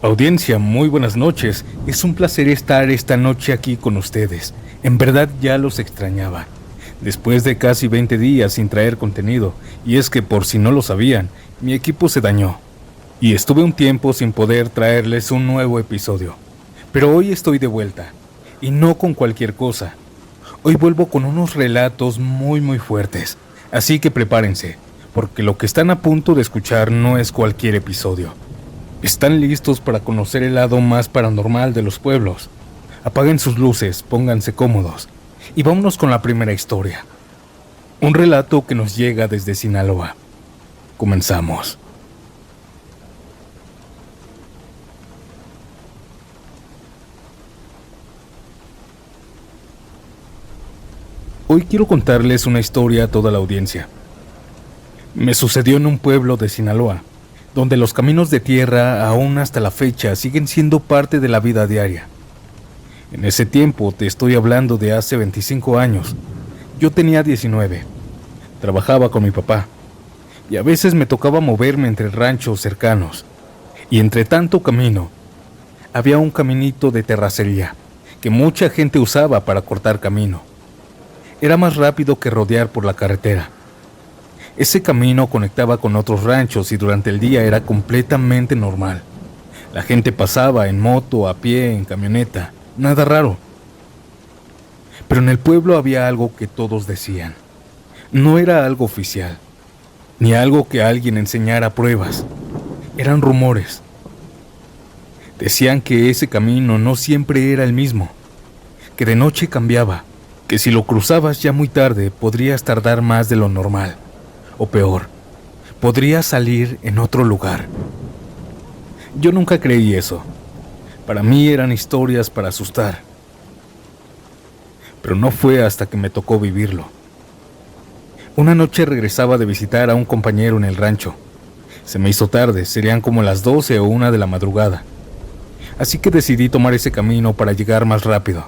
Audiencia, muy buenas noches. Es un placer estar esta noche aquí con ustedes. En verdad ya los extrañaba. Después de casi 20 días sin traer contenido, y es que por si no lo sabían, mi equipo se dañó. Y estuve un tiempo sin poder traerles un nuevo episodio. Pero hoy estoy de vuelta, y no con cualquier cosa. Hoy vuelvo con unos relatos muy fuertes, así que prepárense, porque lo que están a punto de escuchar no es cualquier episodio. ¿Están listos para conocer el lado más paranormal de los pueblos? Apaguen sus luces, pónganse cómodos y vámonos con la primera historia. Un relato que nos llega desde Sinaloa. Comenzamos. Hoy quiero contarles una historia a toda la audiencia. Me sucedió en un pueblo de Sinaloa, donde los caminos de tierra aún hasta la fecha siguen siendo parte de la vida diaria. En ese tiempo, te estoy hablando de hace 25 años, yo tenía 19, trabajaba con mi papá, y a veces me tocaba moverme entre ranchos cercanos, y entre tanto camino, había un caminito de terracería, que mucha gente usaba para cortar camino. Era más rápido que rodear por la carretera. Ese camino conectaba con otros ranchos y durante el día era completamente normal. La gente pasaba en moto, a pie, en camioneta, nada raro. Pero en el pueblo había algo que todos decían. No era algo oficial, ni algo que alguien enseñara pruebas. Eran rumores. Decían que ese camino no siempre era el mismo, que de noche cambiaba, que si lo cruzabas ya muy tarde podrías tardar más de lo normal. O peor, podría salir en otro lugar. Yo nunca creí eso. Para mí eran historias para asustar. Pero no fue hasta que me tocó vivirlo. Una noche regresaba de visitar a un compañero en el rancho. Se me hizo tarde, serían como las 12 o 1 de la madrugada. Así que decidí tomar ese camino para llegar más rápido.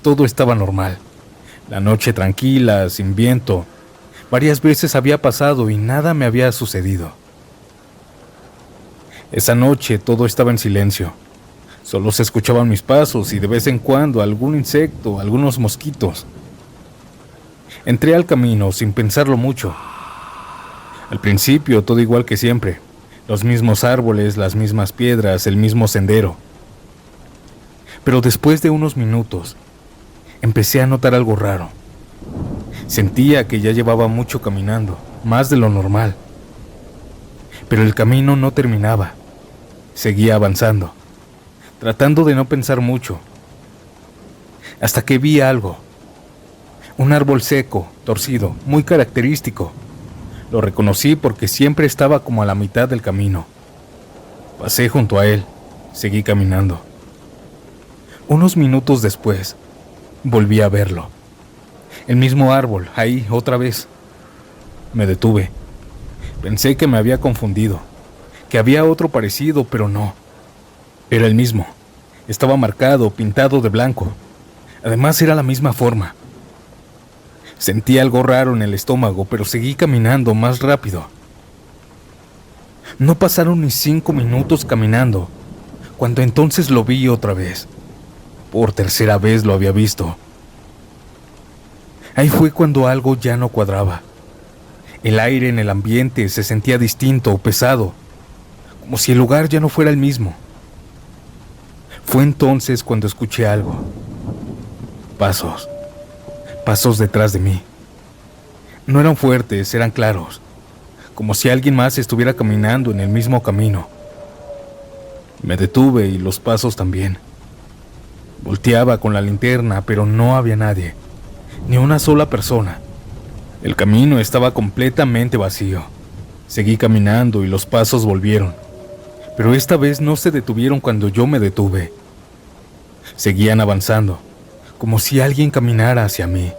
Todo estaba normal. La noche tranquila, sin viento. Varias veces había pasado y nada me había sucedido. Esa noche todo estaba en silencio. Solo se escuchaban mis pasos y de vez en cuando algún insecto, algunos mosquitos. Entré al camino sin pensarlo mucho. Al principio todo igual que siempre. Los mismos árboles, las mismas piedras, el mismo sendero. Pero después de unos minutos, empecé a notar algo raro. Sentía que ya llevaba mucho caminando, más de lo normal. Pero el camino no terminaba. Seguía avanzando, tratando de no pensar mucho. Hasta que vi algo. Un árbol seco, torcido, muy característico. Lo reconocí porque siempre estaba como a la mitad del camino. Pasé junto a él, seguí caminando. Unos minutos después, volví a verlo. El mismo árbol, ahí, otra vez. Me detuve. Pensé que me había confundido, que había otro parecido, pero no. Era el mismo. Estaba marcado, pintado de blanco. Además era la misma forma. Sentí algo raro en el estómago, pero seguí caminando más rápido. No pasaron ni 5 minutos caminando, cuando entonces lo vi otra vez. Por tercera vez lo había visto. Ahí fue cuando algo ya no cuadraba. El aire en el ambiente se sentía distinto, pesado, como si el lugar ya no fuera el mismo. Fue entonces cuando escuché algo. Pasos detrás de mí. No eran fuertes, eran claros, como si alguien más estuviera caminando en el mismo camino. Me detuve y los pasos también. Volteaba con la linterna, pero no había nadie. Ni una sola persona. El camino estaba completamente vacío. Seguí caminando y los pasos volvieron. Pero esta vez no se detuvieron cuando yo me detuve. Seguían avanzando, como si alguien caminara hacia mí.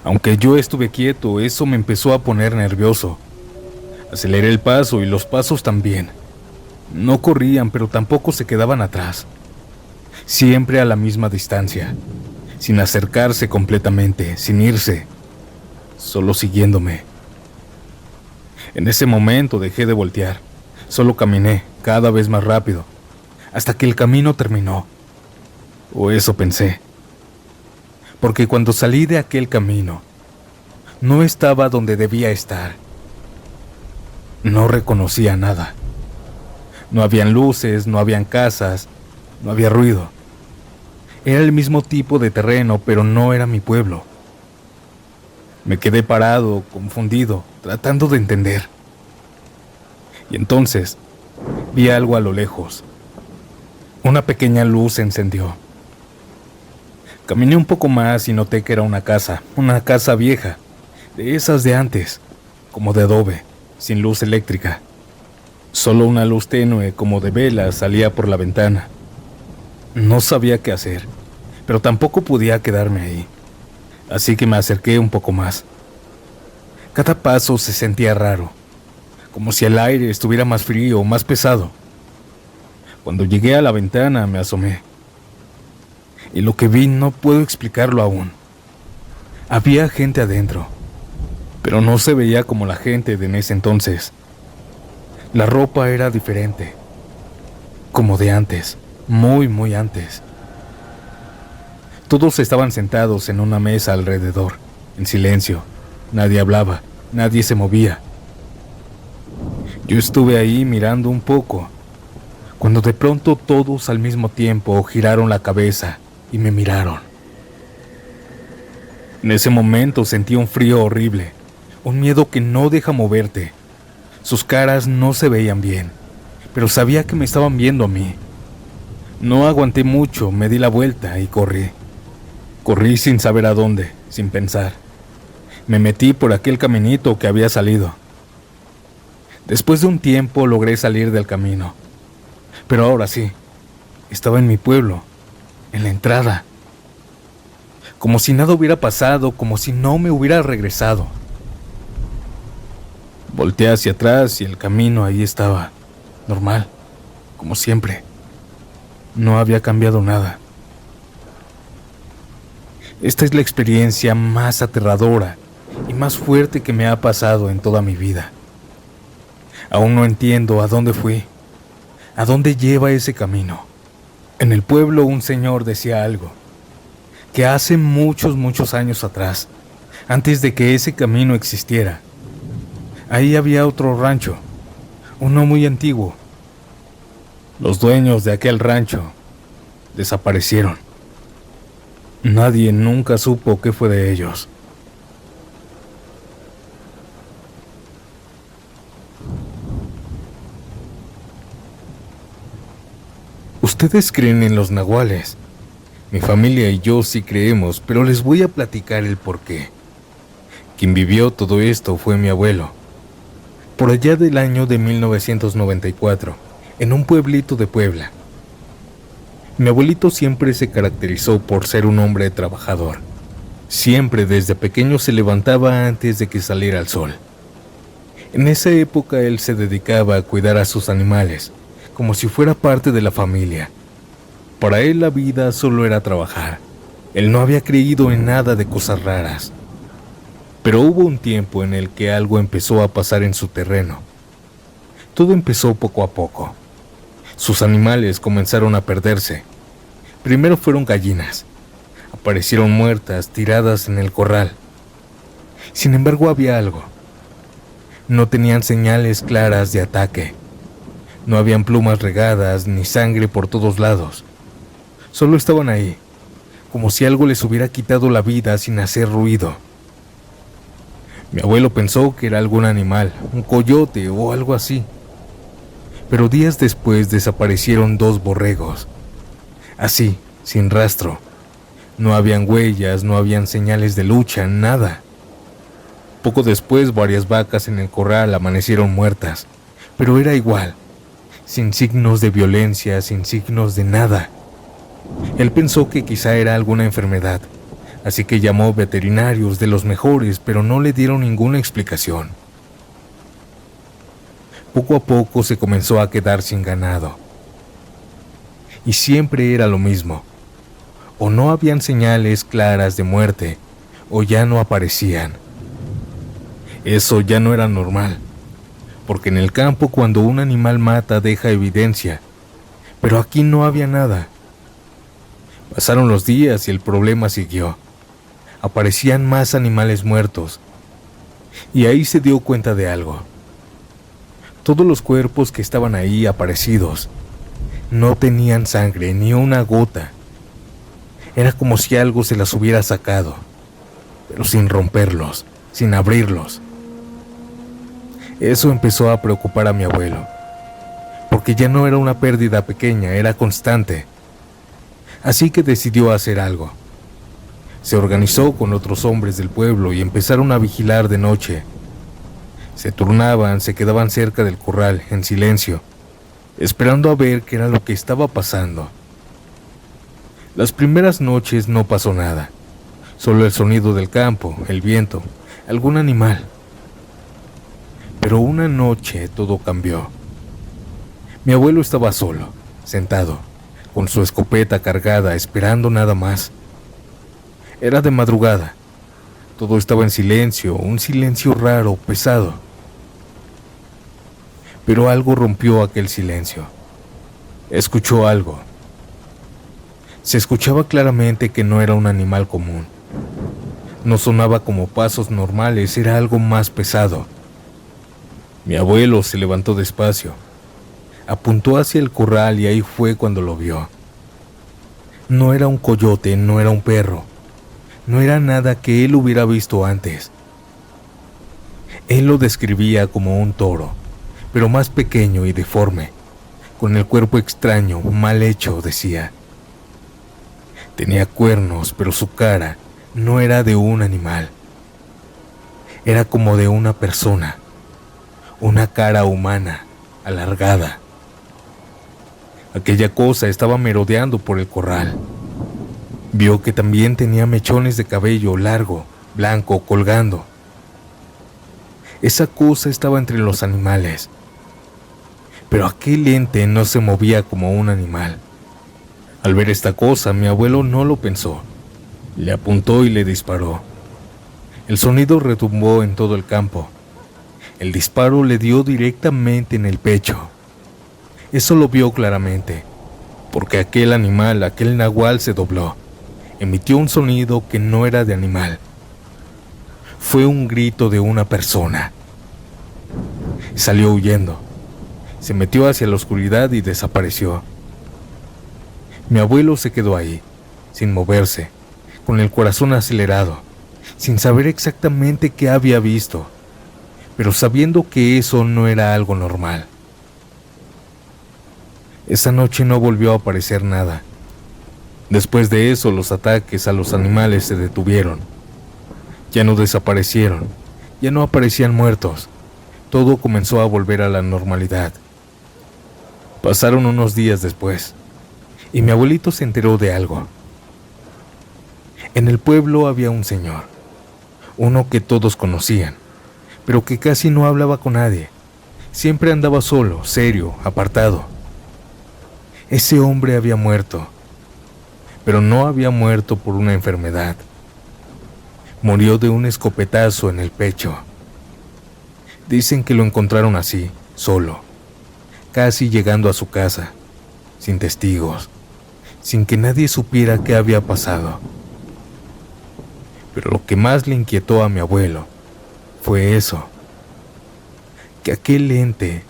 Aunque yo estuve quieto, eso me empezó a poner nervioso. Aceleré el paso y los pasos también. No corrían, pero tampoco se quedaban atrás. Siempre a la misma distancia. Sin acercarse completamente, sin irse, solo siguiéndome. En ese momento dejé de voltear. Solo caminé cada vez más rápido, hasta que el camino terminó. O eso pensé. Porque cuando salí de aquel camino, no estaba donde debía estar. No reconocía nada. No habían luces, no habían casas, no había ruido. Era el mismo tipo de terreno, pero no era mi pueblo. Me quedé parado, confundido, tratando de entender. Y entonces vi algo a lo lejos. Una pequeña luz se encendió. Caminé un poco más y noté que era una casa vieja, de esas de antes, como de adobe, sin luz eléctrica. Solo una luz tenue como de vela salía por la ventana. No sabía qué hacer, pero tampoco podía quedarme ahí. Así que me acerqué un poco más. Cada paso se sentía raro, como si el aire estuviera más frío, más pesado. Cuando llegué a la ventana me asomé. Y lo que vi no puedo explicarlo aún. Había gente adentro, pero no se veía como la gente de en ese entonces. La ropa era diferente, como de antes, muy antes. Todos estaban sentados en una mesa alrededor, en silencio. Nadie hablaba, nadie se movía. Yo estuve ahí mirando un poco, cuando de pronto todos al mismo tiempo giraron la cabeza y me miraron. En ese momento sentí un frío horrible, un miedo que no deja moverte. Sus caras no se veían bien, pero sabía que me estaban viendo a mí. No aguanté mucho, me di la vuelta y corrí. Corrí sin saber a dónde, sin pensar. Me metí por aquel caminito que había salido. Después de un tiempo logré salir del camino. Pero ahora sí, estaba en mi pueblo, en la entrada. Como si nada hubiera pasado, como si no me hubiera regresado. Volteé hacia atrás y el camino ahí estaba, normal, como siempre. No había cambiado nada. Esta es la experiencia más aterradora y más fuerte que me ha pasado en toda mi vida. Aún no entiendo a dónde fui, a dónde lleva ese camino. En el pueblo un señor decía algo, que hace muchos años atrás, antes de que ese camino existiera, ahí había otro rancho, uno muy antiguo. Los dueños de aquel rancho desaparecieron. Nadie nunca supo qué fue de ellos. ¿Ustedes creen en los nahuales? Mi familia y yo sí creemos, pero les voy a platicar el porqué. Quien vivió todo esto fue mi abuelo. Por allá del año de 1994, en un pueblito de Puebla. Mi abuelito siempre se caracterizó por ser un hombre trabajador. Siempre desde pequeño se levantaba antes de que saliera el sol. En esa época él se dedicaba a cuidar a sus animales, como si fuera parte de la familia. Para él la vida solo era trabajar. Él no había creído en nada de cosas raras. Pero hubo un tiempo en el que algo empezó a pasar en su terreno. Todo empezó poco a poco. Sus animales comenzaron a perderse. Primero fueron gallinas. Aparecieron muertas, tiradas en el corral. Sin embargo, había algo. No tenían señales claras de ataque. No habían plumas regadas ni sangre por todos lados. Solo estaban ahí, como si algo les hubiera quitado la vida sin hacer ruido. Mi abuelo pensó que era algún animal, un coyote o algo así. Pero días después desaparecieron 2 borregos. Así, sin rastro. No habían huellas, no habían señales de lucha, nada. Poco después, varias vacas en el corral amanecieron muertas, pero era igual, sin signos de violencia, sin signos de nada. Él pensó que quizá era alguna enfermedad, así que llamó veterinarios de los mejores, pero no le dieron ninguna explicación. Poco a poco se comenzó a quedar sin ganado. Y siempre era lo mismo. O no habían señales claras de muerte, o ya no aparecían. Eso ya no era normal, porque en el campo cuando un animal mata deja evidencia, pero aquí no había nada. Pasaron los días y el problema siguió. Aparecían más animales muertos, y ahí se dio cuenta de algo. Todos los cuerpos que estaban ahí aparecidos no tenían sangre ni una gota. Era como si algo se las hubiera sacado, pero sin romperlos, sin abrirlos. Eso empezó a preocupar a mi abuelo, porque ya no era una pérdida pequeña, era constante. Así que decidió hacer algo. Se organizó con otros hombres del pueblo y empezaron a vigilar de noche. Se turnaban, se quedaban cerca del corral, en silencio, esperando a ver qué era lo que estaba pasando. Las primeras noches no pasó nada, solo el sonido del campo, el viento, algún animal. Pero una noche todo cambió. Mi abuelo estaba solo, sentado, con su escopeta cargada, esperando nada más. Era de madrugada. Todo estaba en silencio, un silencio raro, pesado. Pero algo rompió aquel silencio. Escuchó algo. Se escuchaba claramente que no era un animal común. No sonaba como pasos normales, era algo más pesado. Mi abuelo se levantó despacio. Apuntó hacia el corral y ahí fue cuando lo vio. No era un coyote, no era un perro. No era nada que él hubiera visto antes. Él lo describía como un toro, pero más pequeño y deforme, con el cuerpo extraño, mal hecho, decía. Tenía cuernos, pero su cara no era de un animal. Era como de una persona, una cara humana, alargada. Aquella cosa estaba merodeando por el corral. Vio que también tenía mechones de cabello largo, blanco, colgando. Esa cosa estaba entre los animales. Pero aquel ente no se movía como un animal. Al ver esta cosa, mi abuelo no lo pensó. Le apuntó y le disparó. El sonido retumbó en todo el campo. El disparo le dio directamente en el pecho. Eso lo vio claramente, porque aquel animal, aquel nahual se dobló. Emitió un sonido que no era de animal. Fue un grito de una persona. Salió huyendo. Se metió hacia la oscuridad y desapareció. Mi abuelo se quedó ahí, sin moverse, con el corazón acelerado, sin saber exactamente qué había visto, pero sabiendo que eso no era algo normal. Esa noche no volvió a aparecer nada. Después de eso, los ataques a los animales se detuvieron. Ya no desaparecieron, ya no aparecían muertos. Todo comenzó a volver a la normalidad. Pasaron unos días después, y mi abuelito se enteró de algo. En el pueblo había un señor, uno que todos conocían, pero que casi no hablaba con nadie. Siempre andaba solo, serio, apartado. Ese hombre había muerto, pero no había muerto por una enfermedad. Murió de un escopetazo en el pecho. Dicen que lo encontraron así, solo, casi llegando a su casa, sin testigos, sin que nadie supiera qué había pasado. Pero lo que más le inquietó a mi abuelo fue eso, que aquel ente,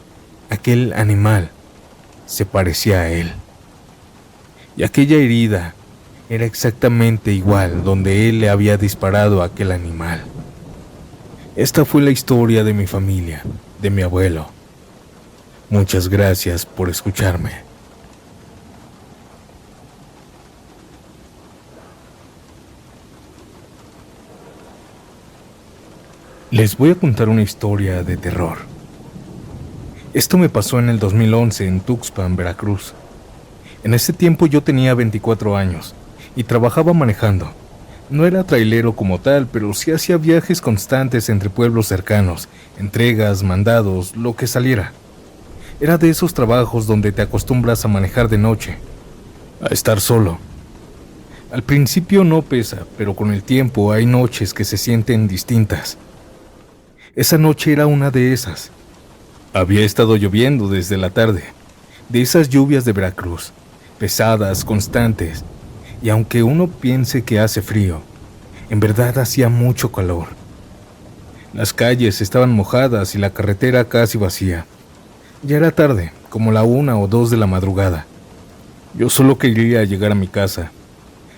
aquel animal, se parecía a él. Y aquella herida era exactamente igual donde él le había disparado a aquel animal. Esta fue la historia de mi familia, de mi abuelo. Muchas gracias por escucharme. Les voy a contar una historia de terror. Esto me pasó en el 2011 en Tuxpan, Veracruz. En ese tiempo yo tenía 24 años y trabajaba manejando. No era trailero como tal, pero sí hacía viajes constantes entre pueblos cercanos, entregas, mandados, lo que saliera. Era de esos trabajos donde te acostumbras a manejar de noche, a estar solo. Al principio no pesa, pero con el tiempo hay noches que se sienten distintas. Esa noche era una de esas. Había estado lloviendo desde la tarde, de esas lluvias de Veracruz, pesadas, constantes, y aunque uno piense que hace frío, en verdad hacía mucho calor. Las calles estaban mojadas y la carretera casi vacía. Ya era tarde, como la 1 o 2 de la madrugada. Yo solo quería llegar a mi casa.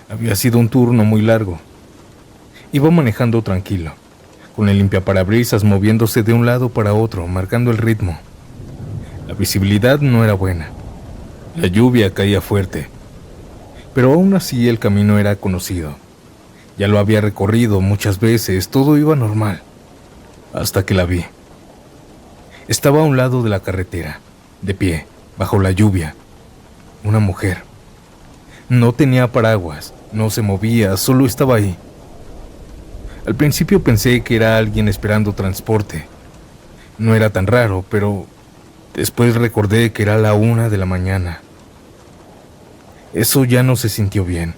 Había sido un turno muy largo. Iba manejando tranquilo, con el limpiaparabrisas moviéndose de un lado para otro, marcando el ritmo. La visibilidad no era buena. La lluvia caía fuerte. Pero aún así el camino era conocido. Ya lo había recorrido muchas veces, todo iba normal. Hasta que la vi. Estaba a un lado de la carretera, de pie, bajo la lluvia. Una mujer. No tenía paraguas, no se movía, solo estaba ahí. Al principio pensé que era alguien esperando transporte. No era tan raro, pero después recordé que era la 1 de la mañana. Eso ya no se sintió bien.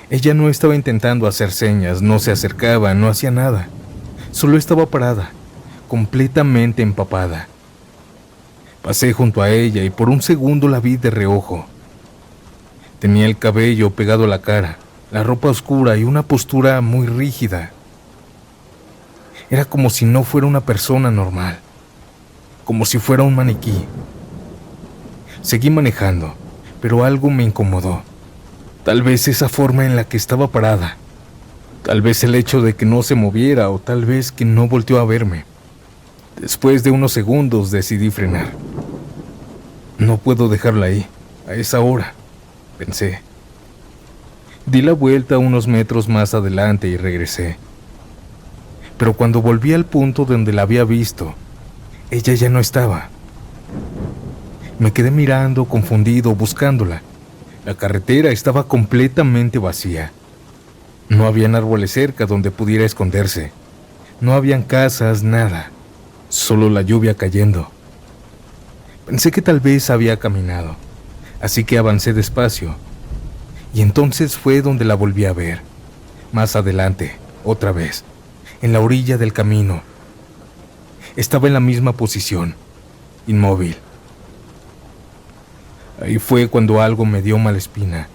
Ella no estaba intentando hacer señas, no se acercaba, no hacía nada. Solo estaba parada, completamente empapada. Pasé junto a ella y por un segundo la vi de reojo. Tenía el cabello pegado a la cara, la ropa oscura y una postura muy rígida. Era como si no fuera una persona normal, como si fuera un maniquí. Seguí manejando, pero algo me incomodó. Tal vez esa forma en la que estaba parada, tal vez el hecho de que no se moviera o tal vez que no volteó a verme. Después de unos segundos decidí frenar. No puedo dejarla ahí, a esa hora, pensé. Di la vuelta unos metros más adelante y regresé. Pero cuando volví al punto donde la había visto, ella ya no estaba. Me quedé mirando, confundido, buscándola. La carretera estaba completamente vacía. No habían árboles cerca donde pudiera esconderse. No habían casas, nada. Solo la lluvia cayendo. Pensé que tal vez había caminado, así que avancé despacio. Y entonces fue donde la volví a ver. Más adelante, otra vez, en la orilla del camino. Estaba en la misma posición, inmóvil. Ahí fue cuando algo me dio mala espina,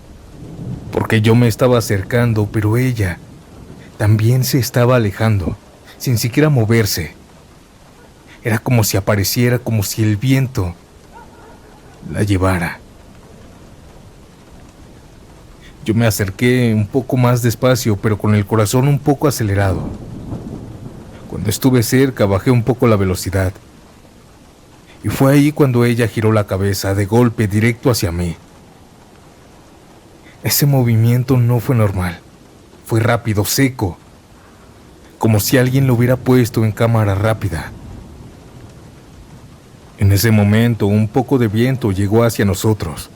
porque yo me estaba acercando, pero ella también se estaba alejando, sin siquiera moverse. Era como si apareciera, como si el viento la llevara. Yo me acerqué un poco más despacio, pero con el corazón un poco acelerado. Cuando estuve cerca, bajé un poco la velocidad. Y fue ahí cuando ella giró la cabeza de golpe directo hacia mí. Ese movimiento no fue normal. Fue rápido, seco. Como si alguien lo hubiera puesto en cámara rápida. En ese momento, un poco de viento llegó hacia nosotros.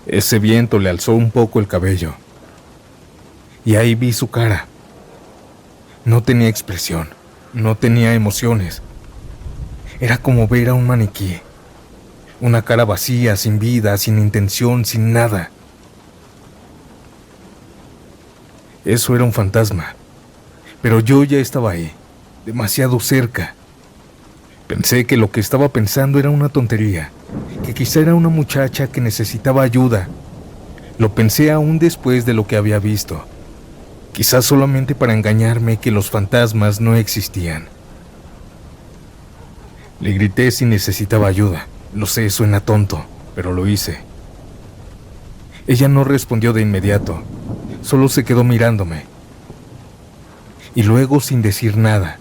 Ese viento le alzó un poco el cabello. Y ahí vi su cara. No tenía expresión, no tenía emociones. Era como ver a un maniquí. Una cara vacía, sin vida, sin intención, sin nada. Eso era un fantasma. Pero yo ya estaba ahí, demasiado cerca. Pensé que lo que estaba pensando era una tontería, que quizá era una muchacha que necesitaba ayuda. Lo pensé aún después de lo que había visto. Quizás solamente para engañarme que los fantasmas no existían. Le grité si necesitaba ayuda. Lo sé, suena tonto, pero lo hice. Ella no respondió de inmediato, solo se quedó mirándome. Y luego, sin decir nada,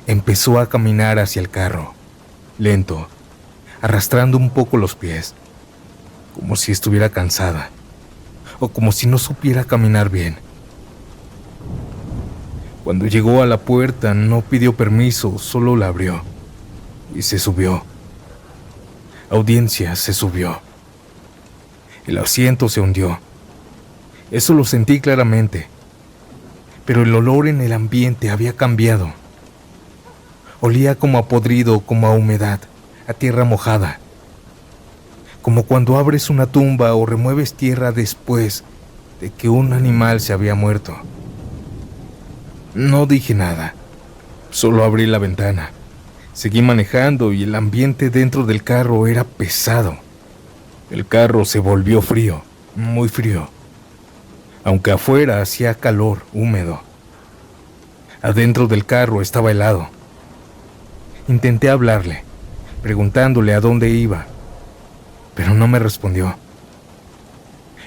empezó a caminar hacia el carro, lento, arrastrando un poco los pies, como si estuviera cansada, o como si no supiera caminar bien. Cuando llegó a la puerta, no pidió permiso, solo la abrió. Y se subió. Audiencia se subió. El asiento se hundió. Eso lo sentí claramente. Pero el olor en el ambiente había cambiado. Olía como a podrido, como a humedad, a tierra mojada. Como cuando abres una tumba o remueves tierra después de que un animal se había muerto. No dije nada. Solo abrí la ventana. Seguí manejando y el ambiente dentro del carro era pesado. El carro se volvió frío, muy frío. Aunque afuera hacía calor, húmedo. Adentro del carro estaba helado. Intenté hablarle, preguntándole a dónde iba, pero no me respondió.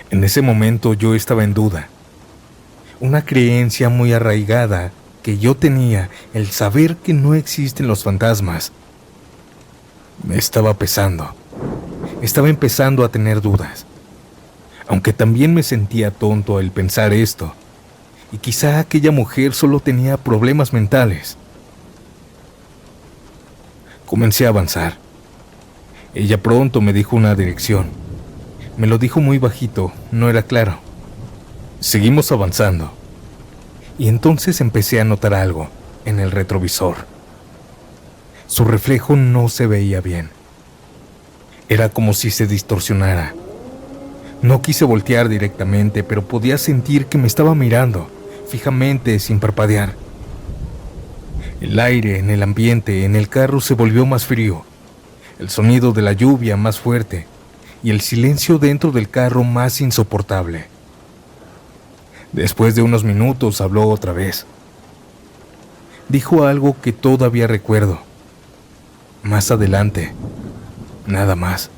En ese momento yo estaba en duda. Una creencia muy arraigada que yo tenía, el saber que no existen los fantasmas, me estaba pesando. Estaba empezando a tener dudas, aunque también me sentía tonto al pensar esto, y quizá aquella mujer solo tenía problemas mentales. Comencé a avanzar. Ella pronto me dijo una dirección. Me lo dijo muy bajito, no era claro. Seguimos avanzando, y entonces empecé a notar algo en el retrovisor. Su reflejo no se veía bien. Era como si se distorsionara. No quise voltear directamente, pero podía sentir que me estaba mirando fijamente sin parpadear. El aire en el ambiente en el carro se volvió más frío, el sonido de la lluvia más fuerte y el silencio dentro del carro más insoportable. Después de unos minutos habló otra vez. Dijo algo que todavía recuerdo. Más adelante, nada más.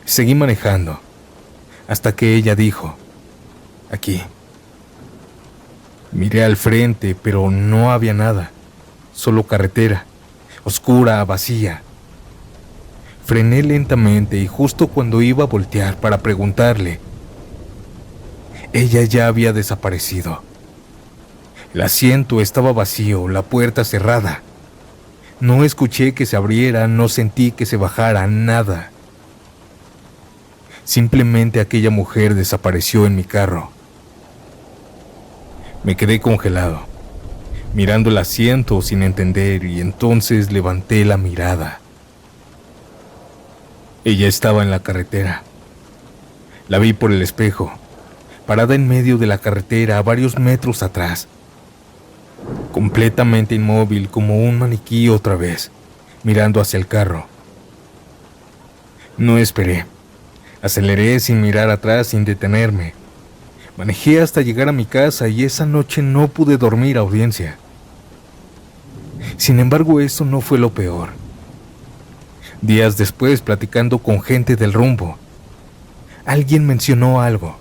Seguí manejando, hasta que ella dijo, aquí. Miré al frente, pero no había nada, solo carretera, oscura, vacía. Frené lentamente y justo cuando iba a voltear para preguntarle, ella ya había desaparecido. El asiento estaba vacío, la puerta cerrada. No escuché que se abriera, no sentí que se bajara, nada. Simplemente aquella mujer desapareció en mi carro. Me quedé congelado, mirando el asiento sin entender, y entonces levanté la mirada. Ella estaba en la carretera. La vi por el espejo, parada en medio de la carretera a varios metros atrás, completamente inmóvil como un maniquí otra vez, mirando hacia el carro. No esperé. Aceleré sin mirar atrás, sin detenerme. Manejé hasta llegar a mi casa y esa noche no pude dormir, audiencia. Sin embargo, eso no fue lo peor. Días después, platicando con gente del rumbo, alguien mencionó algo.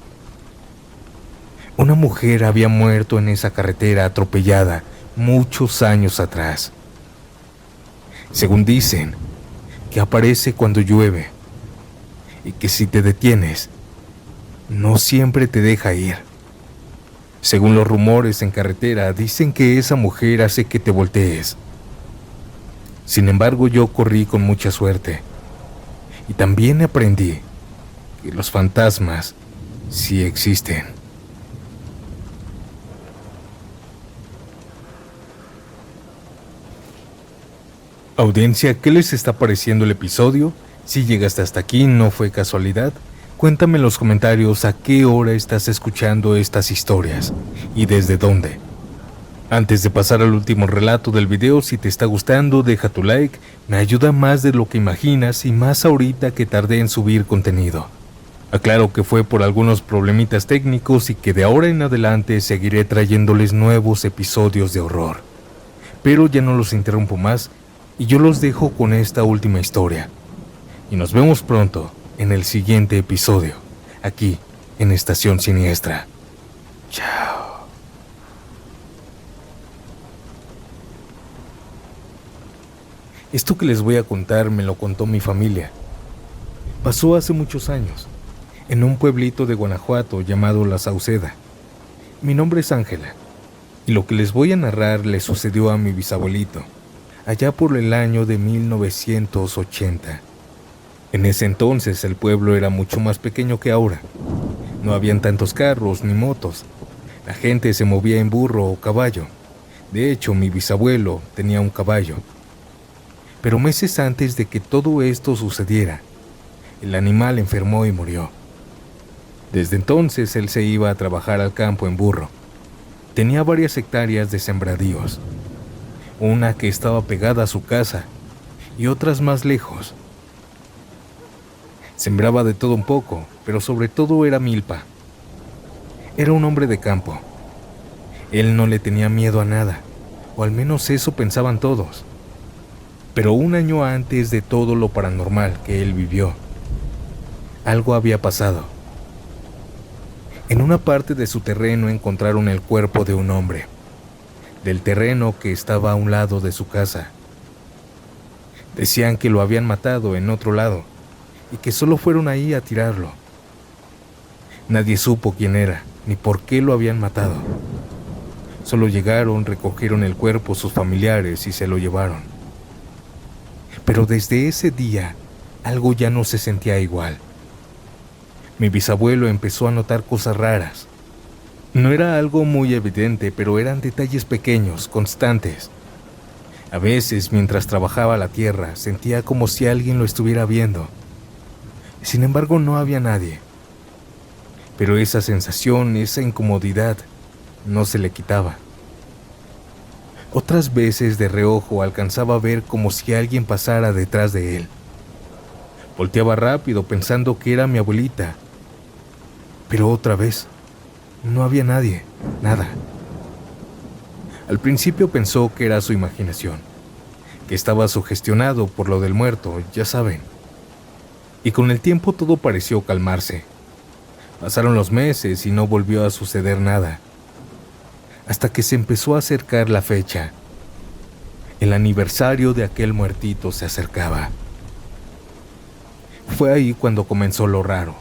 Una mujer había muerto en esa carretera atropellada muchos años atrás. Según dicen, que aparece cuando llueve y que si te detienes, no siempre te deja ir. Según los rumores en carretera, dicen que esa mujer hace que te voltees. Sin embargo, yo corrí con mucha suerte. Y también aprendí que los fantasmas sí existen. Audiencia, ¿qué les está pareciendo el episodio? Si llegaste hasta aquí, ¿no fue casualidad? Cuéntame en los comentarios a qué hora estás escuchando estas historias y desde dónde. Antes de pasar al último relato del video, si te está gustando, deja tu like, me ayuda más de lo que imaginas y más ahorita que tardé en subir contenido. Aclaro que fue por algunos problemitas técnicos y que de ahora en adelante seguiré trayéndoles nuevos episodios de horror. Pero ya no los interrumpo más y yo los dejo con esta última historia. Y nos vemos pronto en el siguiente episodio, aquí en Estación Siniestra. Chao. Esto que les voy a contar me lo contó mi familia. Pasó hace muchos años, en un pueblito de Guanajuato llamado La Sauceda. Mi nombre es Ángela, y lo que les voy a narrar le sucedió a mi bisabuelito, allá por el año de 1980. En ese entonces el pueblo era mucho más pequeño que ahora. No habían tantos carros ni motos. La gente se movía en burro o caballo. De hecho, mi bisabuelo tenía un caballo. Pero meses antes de que todo esto sucediera, el animal enfermó y murió. Desde entonces él se iba a trabajar al campo en burro. Tenía varias hectáreas de sembradíos. una que estaba pegada a su casa y otras más lejos. Sembraba de todo un poco, pero sobre todo era milpa. Era un hombre de campo. Él no le tenía miedo a nada, o al menos eso pensaban todos. Pero un año antes de todo lo paranormal que él vivió, algo había pasado. En una parte de su terreno encontraron el cuerpo de un hombre, del terreno que estaba a un lado de su casa. Decían que lo habían matado en otro lado y que solo fueron ahí a tirarlo. Nadie supo quién era ni por qué lo habían matado. Solo llegaron, recogieron el cuerpo sus familiares y se lo llevaron. Pero desde ese día, algo ya no se sentía igual. Mi bisabuelo empezó a notar cosas raras. No era algo muy evidente, pero eran detalles pequeños, constantes. A veces, mientras trabajaba la tierra, sentía como si alguien lo estuviera viendo. Sin embargo, no había nadie. Pero esa sensación, esa incomodidad, no se le quitaba. Otras veces de reojo alcanzaba a ver como si alguien pasara detrás de él. Volteaba rápido pensando que era mi abuelita. Pero otra vez, no había nadie, nada. Al principio pensó que era su imaginación, que estaba sugestionado por lo del muerto, ya saben. Y con el tiempo todo pareció calmarse. Pasaron los meses y no volvió a suceder nada. Hasta que se empezó a acercar la fecha. El aniversario de aquel muertito se acercaba. Fue ahí cuando comenzó lo raro.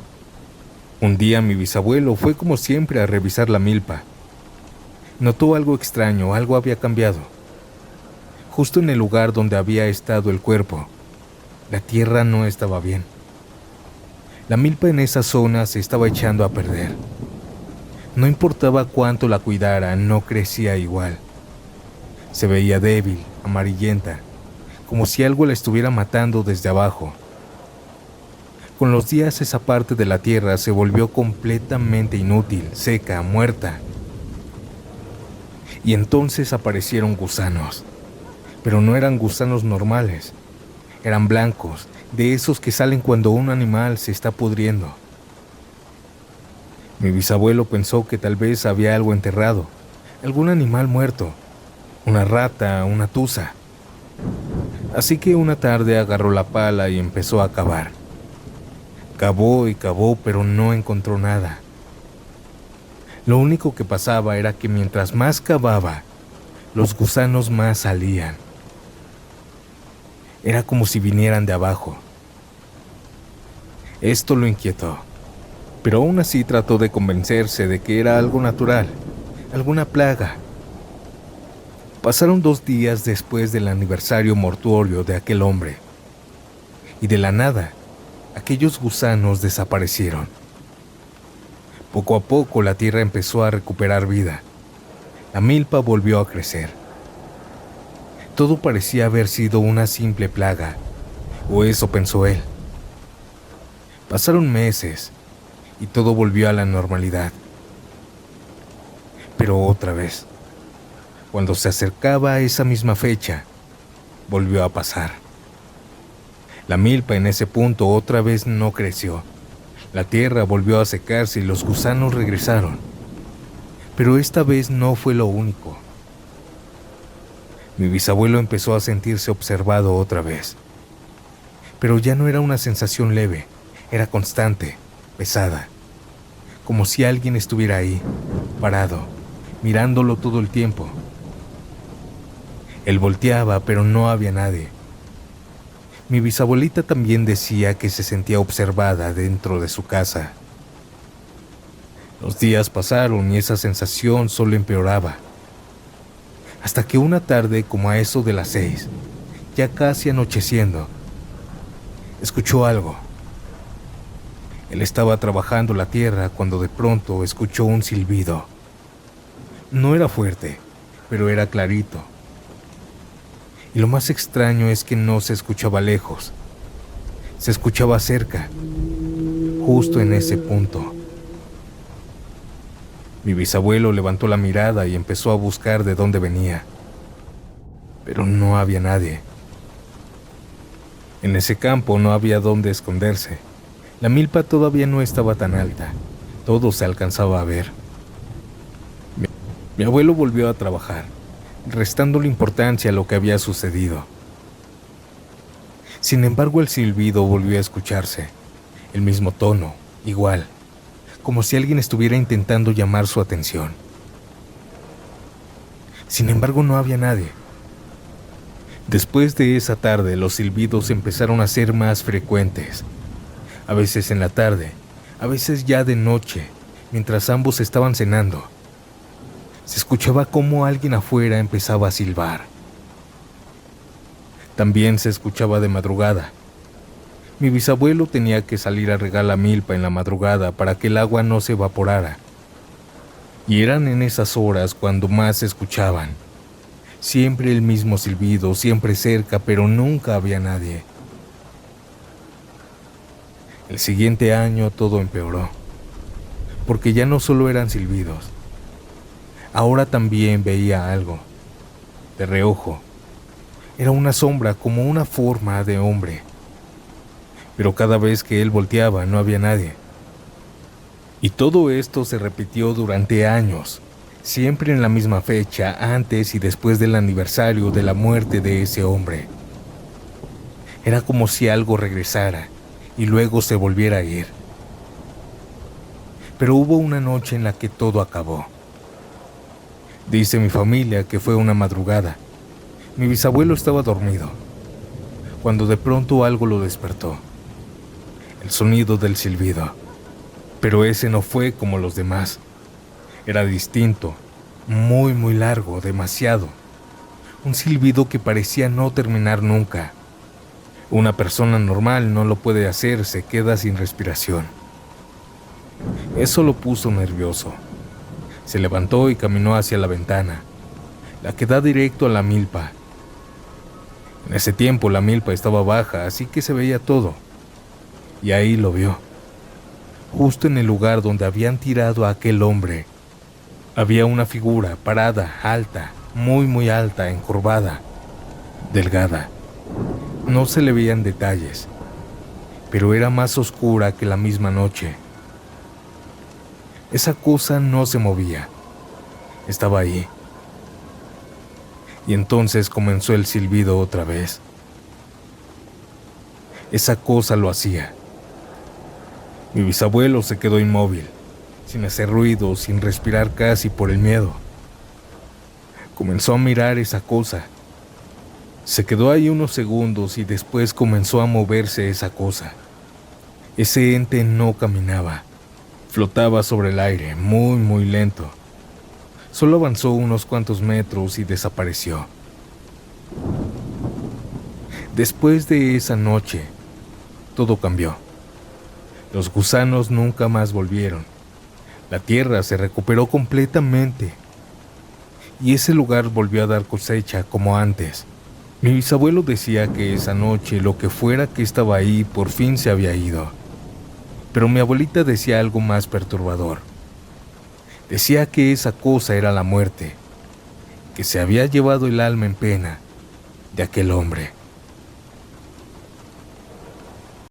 Un día mi bisabuelo fue como siempre a revisar la milpa. Notó algo extraño, algo había cambiado. Justo en el lugar donde había estado el cuerpo, la tierra no estaba bien. La milpa en esa zona se estaba echando a perder. No importaba cuánto la cuidara, no crecía igual. Se veía débil, amarillenta, como si algo la estuviera matando desde abajo. Con los días esa parte de la tierra se volvió completamente inútil, seca, muerta. Y entonces aparecieron gusanos. Pero no eran gusanos normales. Eran blancos, de esos que salen cuando un animal se está pudriendo. Mi bisabuelo pensó que tal vez había algo enterrado, algún animal muerto, una rata, una tusa. Así que una tarde agarró la pala y empezó a cavar. Cavó y cavó, pero no encontró nada. Lo único que pasaba era que mientras más cavaba, los gusanos más salían. Era como si vinieran de abajo. Esto lo inquietó, pero aún así trató de convencerse de que era algo natural, alguna plaga. Pasaron 2 días después del aniversario mortuorio de aquel hombre, y de la nada, aquellos gusanos desaparecieron. Poco a poco la tierra empezó a recuperar vida. La milpa volvió a crecer. Todo parecía haber sido una simple plaga, o eso pensó él. Pasaron meses y todo volvió a la normalidad. Pero otra vez, cuando se acercaba a esa misma fecha, volvió a pasar. La milpa en ese punto otra vez no creció. La tierra volvió a secarse y los gusanos regresaron. Pero esta vez no fue lo único. Mi bisabuelo empezó a sentirse observado otra vez. Pero ya no era una sensación leve, era constante, pesada. Como si alguien estuviera ahí, parado, mirándolo todo el tiempo. Él volteaba, pero no había nadie. Mi bisabuelita también decía que se sentía observada dentro de su casa. Los días pasaron y esa sensación solo empeoraba. Hasta que una tarde, como a eso de las 6, ya casi anocheciendo, escuchó algo. Él estaba trabajando la tierra cuando de pronto escuchó un silbido. No era fuerte, pero era clarito. Y lo más extraño es que no se escuchaba lejos. Se escuchaba cerca, justo en ese punto. Mi bisabuelo levantó la mirada y empezó a buscar de dónde venía. pero no había nadie. En ese campo no había dónde esconderse. La milpa todavía no estaba tan alta. Todo se alcanzaba a ver. Mi abuelo volvió a trabajar, restándole importancia a lo que había sucedido. Sin embargo, el silbido volvió a escucharse. El mismo tono, igual, como si alguien estuviera intentando llamar su atención. Sin embargo, no había nadie. Después de esa tarde, los silbidos empezaron a ser más frecuentes. A veces en la tarde, a veces ya de noche, mientras ambos estaban cenando. Se escuchaba cómo alguien afuera empezaba a silbar. También se escuchaba de madrugada. Mi bisabuelo tenía que salir a regar la milpa en la madrugada para que el agua no se evaporara. Y eran en esas horas cuando más se escuchaban. Siempre el mismo silbido, siempre cerca, pero nunca había nadie. El siguiente año todo empeoró, porque ya no solo eran silbidos. Ahora también veía algo, de reojo. Era una sombra, como una forma de hombre. Pero cada vez que él volteaba no había nadie. Y todo esto se repitió durante años, siempre en la misma fecha, antes y después del aniversario de la muerte de ese hombre. Era como si algo regresara y luego se volviera a ir. Pero hubo una noche en la que todo acabó. Dice mi familia que fue una madrugada. Mi bisabuelo estaba dormido, cuando de pronto algo lo despertó. El sonido del silbido. Pero ese no fue como los demás. Era distinto, muy largo, demasiado. Un silbido que parecía no terminar nunca. Una persona normal no lo puede hacer, se queda sin respiración. Eso lo puso nervioso. Se levantó y caminó hacia la ventana, la que da directo a la milpa. En ese tiempo la milpa estaba baja, así que se veía todo. Y ahí lo vio. Justo en el lugar donde habían tirado a aquel hombre, había una figura parada, alta, muy alta, encorvada, delgada. No se le veían detalles, pero era más oscura que la misma noche. Esa cosa no se movía. Estaba ahí. Y entonces comenzó el silbido otra vez. Esa cosa lo hacía. Mi bisabuelo se quedó inmóvil, sin hacer ruido, sin respirar casi por el miedo. Comenzó a mirar esa cosa. Se quedó ahí unos segundos y después comenzó a moverse esa cosa. Ese ente no caminaba. Flotaba sobre el aire, muy lento. Solo avanzó unos cuantos metros y desapareció. Después de esa noche, todo cambió. Los gusanos nunca más volvieron. La tierra se recuperó completamente. Y ese lugar volvió a dar cosecha como antes. Mi bisabuelo decía que esa noche lo que fuera que estaba ahí por fin se había ido. Pero mi abuelita decía algo más perturbador. Decía que esa cosa era la muerte, que se había llevado el alma en pena de aquel hombre.